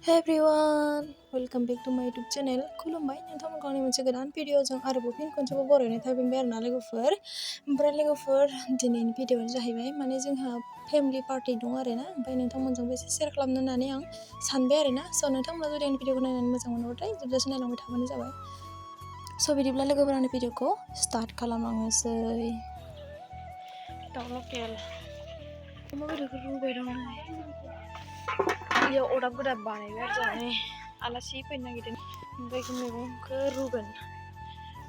Hey everyone, welcome back to my YouTube channel. खुलुमबाय नोंथांमोनखौ आंनि मोनसे गोदान भिडिअजों आरोबाव फिन खनसेबाव बरायनाय थाफिनबाय आरोना लोगोफोर। ओमफ्राय लोगोफोर दिनैनि भिडिअआनो जाहैबाय माने जोंहा फेमिलि पार्टि दं आरोना, ओमफ्राय नोंथांमोनजोंबो एसे शेयार खालामनो होननानै आं सानबाय आरोना। स' नोंथांमोना जुदि आंनि भिडिअखौ नायनानै मोजां मोनोबाथाय जोबजासिम नायलांबाय थाबानो जाबाय। स' बिदिब्ला लोगोफोर आंनि भिडिअखौ स्टार्ट खालामलांनोसै। दाउ लकेल अमा बेदरखौ रुबाय दं। बेयाव अरदाब गोदाब बानायबाय आरो जोंहा आलासि फैनो नागिरदों, ओमफ्राय मैगंखौ रुगोन।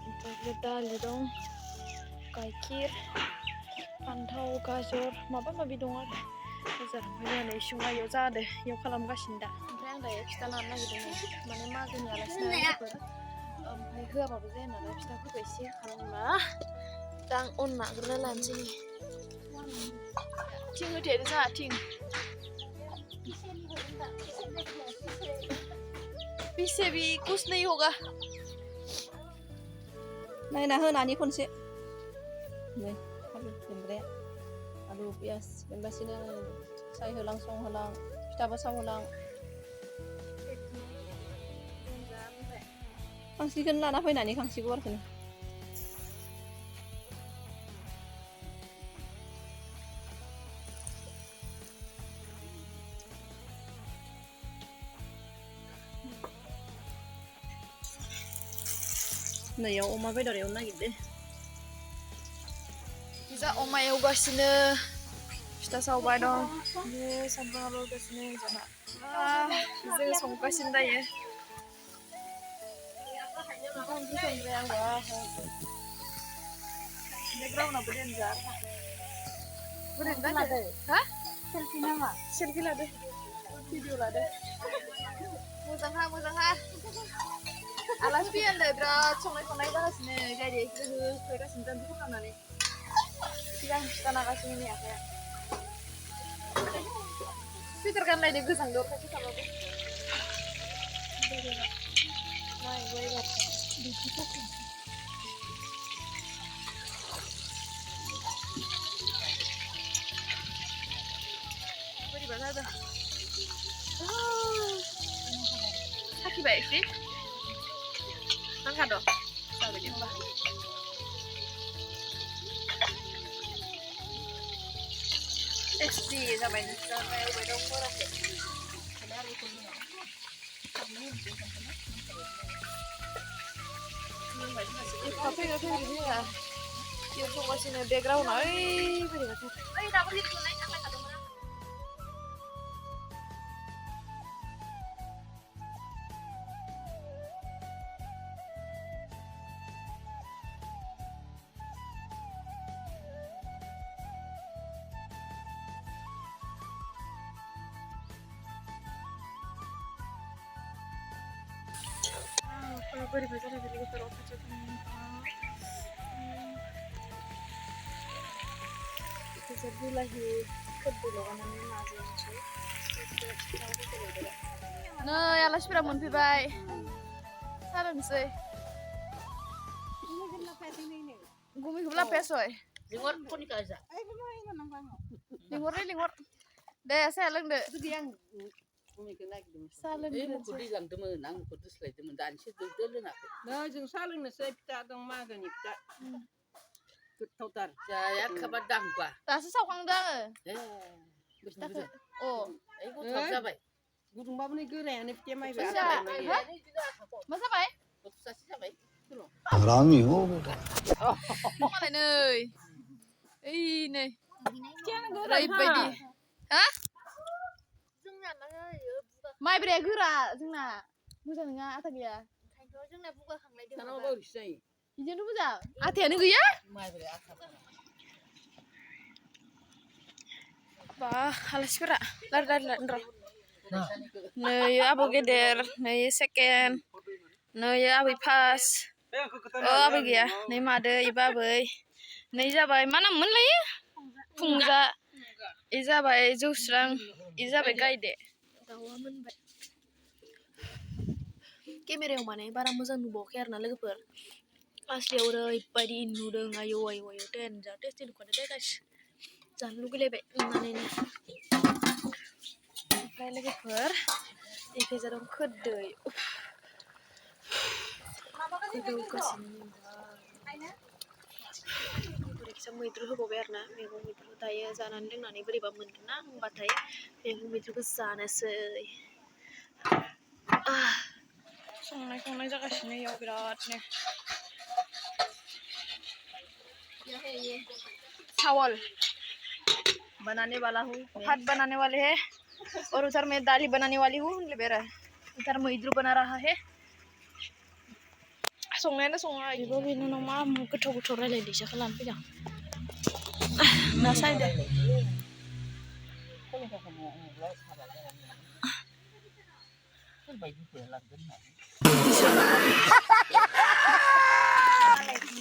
ओमफ्राय दालि दं, गाइखेर, फान्थाव, गाजर माबा माबि दं आरो बाजार। ओमफ्राय जोंहा इसिङाव इयाव जादों, इयाव खालामगासिनो दा। ओमफ्राय आं दायो फिथा लानो नागिरदों, माने मागोनि आलासि नालाय ओमफ्राय होआबाबो जाया नालाय फिथाफोरखौ एसे होखानांगौना। दा आं अन नाग्रोना लानोसै। थिं होथेदो जोंहा थिं। पीछे भी कुछ नहीं होगा। नायना होनानै खनसे नै आलु दोनग्राया आलु पियास दोनगासिनो साय होलां संहोलां फिथाबो सावहोलां। खांसिखौनो लाना फैनानै खांसिखौ आरोखि नैयाव अमा बेदर एवनो नागिरदों। जा अमा एवगासिनो, फिथा सावबाय दं, सामब्राम रुगासिनो जोंहा। जों संगासिनो दायो। बेकग्राउन्डआबो देन्जार। बोरैनो लादो? हा? सेलफि नामा? सेलफि लादो, भिडिअ लादो। मोजांहा मोजांहा। आलासि फैहांदों, बिराद संनाय खावनाय जागासिनो। डाइरेक्ट होफैगासिनो जानोबो खालामनानै। सिगां फिथा नागासिनो नै आखाइया। सुइटार गानलायदो गोजांदों अखासो थाबाबो। बोरैबा जादों। साखिबाय एसे नांखाद' जाबाय दे होमबा। टेस्टि जाबाय नोंस्रा एवबाय दं हराखै। फैगौ जोंहा बेयाव संगासिनो बेकग्राउन्डआव ओइ बोरैबाथार। बोरैबा जालायबाय लोगोफोर अखाथियाव थांनो बिलाहि खोरदै लगायनानै नाजोंसै। नै आलासिफोरा मोनफैबाय, साहा लोंनोसै। गुमिखौबो लाफायासै? लिंहर दे साहा लोंदो। साहा लोंदो। दैलांदोंमोन आं मुखौ दोस्लायदोंमोन, दानिसो दौदो लोङाखै। नै जों साहा लोंनोसै, फिथा दं मागोनि फिथा। गोथावथार जाया खाबा दांबा। दासो सावखांदों आङो। फिथाखौ गथ'आ जाबाय। गुदुंबाबो नै गोरायानो फिथाया माइब्रा। मा जाबाय? गथ'सासे जाबाय। हरामी हो बेटा। मालाय नै ओइ नै ओरैबायदि। हा? माइब्राया गोरा जोंना, मोजां नङा आथा गैया। ओंखायनोथ' जोंना बुगाखांलायदों। बिदिनो मोजां, आथायानो गैया। माइब्राया आथा। बा आलासिफोरा लारि र'। नै आबौ गेदेर, नै सेकेन्ड, नै आबै फार्स्ट, आबै गैया, नै मादै, बाबै, नै जाबाय मा नाम मोनलायो? फुंजा, इ जाबाय जौस्रां, इ जाबाय गायदे। दाउआ मोनबाय। केमेरायाव माने बारा मोजां नुबावाखै आरोना लोगोफोर। असलियाव ओरैबायदि नुदों, आयौ देन्जार टेस्टि नुखादों दे गाइस। जानो लुगैलायबाय नुनानैनो। ओमफ्राय लोगोफोर 이게 좀 크대. गोदौगासिनो बोरैखिजा मैद्रु होबावबाय आरोना मैगं मैद्रु दायो जानानै लोंनानै बोरैबा मोनगोन ना होनबाथाय मैगं मैद्रुखौ जानोसै संनाय खावनाय जागासिनो इयाव बिरादनो चावल बनाने वाला हूँ भात बनाने वाले है और उधर मैं दाल बनाने वाली हूँ बेरा इधर मैद्रु बना रहा है संनायानो सङा बेबो बेनो मा गोथाव गोथाव रायलायदैसो खालामनो फैदों ना सायदो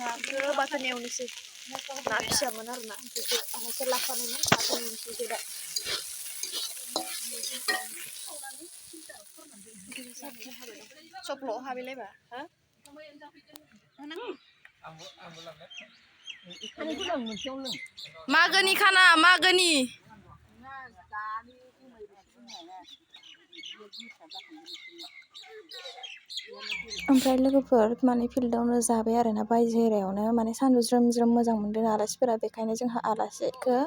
नाखौ बाथोन एवनोसै ना फिसामोन आरो ना बेखौ आलासि लाफानायमोन बाथोन एवनोसै दा सप्ल' हाबैलायबा हा मागोनि खाना मागोनि ओमफ्राय लोगोफोर माने फिल्डआवनो जाबाय आरोना बायहेरायावनो माने सानदुं ज्रोम ज्रोम मोजां मोनदों आलासिफोरा बेखायनो जोंहा आलासिखौ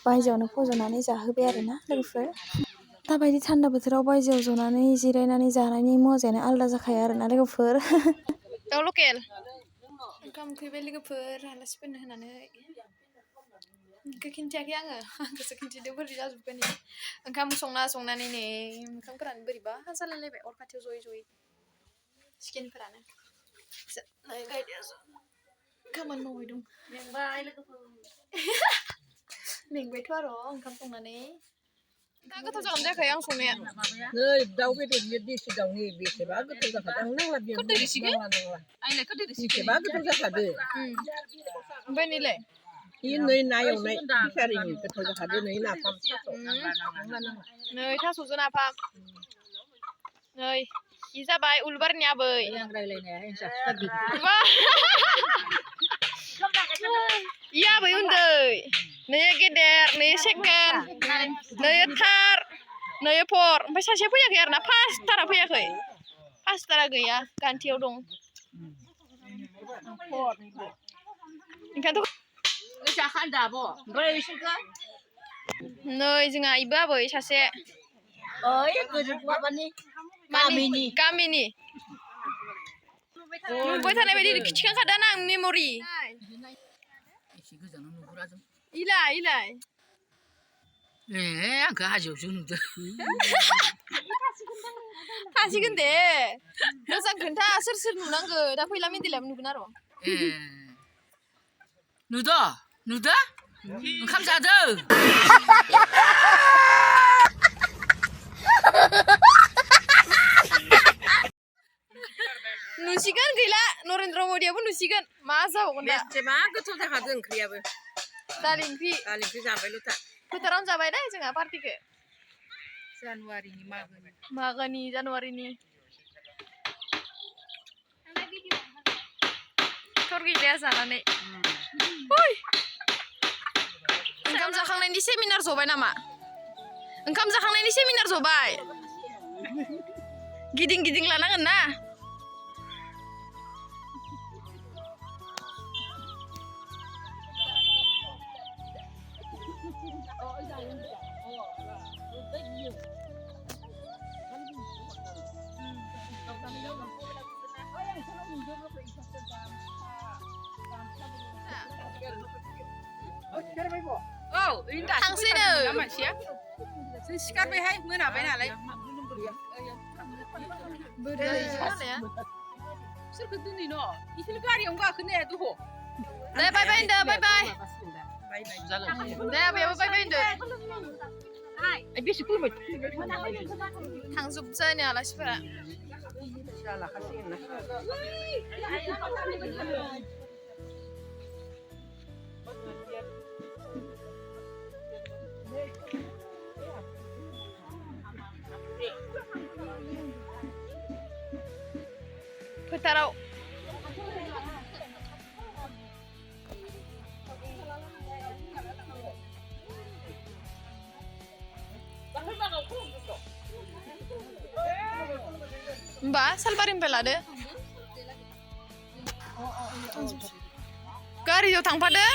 बायजोआवनो फज'नानै जाहोबाय आरोना लोगोफोर दाबायदि थान्दा बोथोराव बायजोआव जनानै जिरायनानै जानायनि मजायानो आलादा जाखायो आरोना लोगोफोर दाउ लकेल ओंखाम उखैबाय लोगोफोर आलासिफोरनो होनानै खिन्थियाखै आङो आंखौसो खिन्थिदों बोरै जाजोबगोन ओंखाम संनानै नै ओंखामफोरानो बोरैबा जालायलायबाय अर खाथियाव जयै स्किनफोरानो खामानि मावबाय दं मेंबाय लोगोफोर मेंबायथ' आरो ओंखाम संनानै दा गोथाव जागोन जायाखै आं संनाया नै दाउ बेदरनि देसि दाउनि बेसेबा गोथाव जाखादों नांला बेसेबा गोथाव जाखादो ओमफ्राय नैलाय नै ना एवनाय फिसारिनि गोथाव जाखादो नै नाफाम नै थास'जों नाफाम नै इ जाबाय उलबारनि आबै आं रायलायनाया इ आबै उन्दै नै गेदेर नै सेकेन्ड नै थार नै फर ओमफ्राय सासेया फैयाखै आरोना फार्स्टथारा फैयाखै फार्स्टथारा गैया गान्थियाव दं ओंखायनोथ' नै जोंहा इबो आबै सासे गामिनि नुबाय थानाय बायदि खिथिखांखादों आं मेम'रि इलाय आंखौ हाजोआवसो नुदों थासिगोन दे मोजां खोन्था सोर नुनांगौ दा फैला मेन्देलाबो नुगोन आरो नुदो ओंखाम जादों नुसिगोन गैला नरेन्द्र मदियाबो नुसिगोन मा जाबावगोन दा बेसेबा गोथाव जाखादों ओंख्रियाबो दालि ओंख्रि जाबायल' था फोथारावनो जाबाय दा जोंहा पार्टिखौ जानुवारिनि जानुवारिनि थर गैलाया जानानै ओंखाम जाखांनायनि सेमिनार जबाय नामा ओंखाम जाखांनायनि सेमिनार जबाय गिदिं लानांगोन ना थांसैनो मानसिया जों सिखारबायहाय मोनाबाय नालाय सोरखौ दोनै न' इसोर गारियावनो गाखोनो हाया दह दे बाय होनदो बाय दे आबैयाबो बाय होनदो बेसे खुलुमबाय थांजोबसै नै आलासिफोरा फोथाराव Mbak, Salbarimनिफ्राय लादो. गारियाव थांफादो.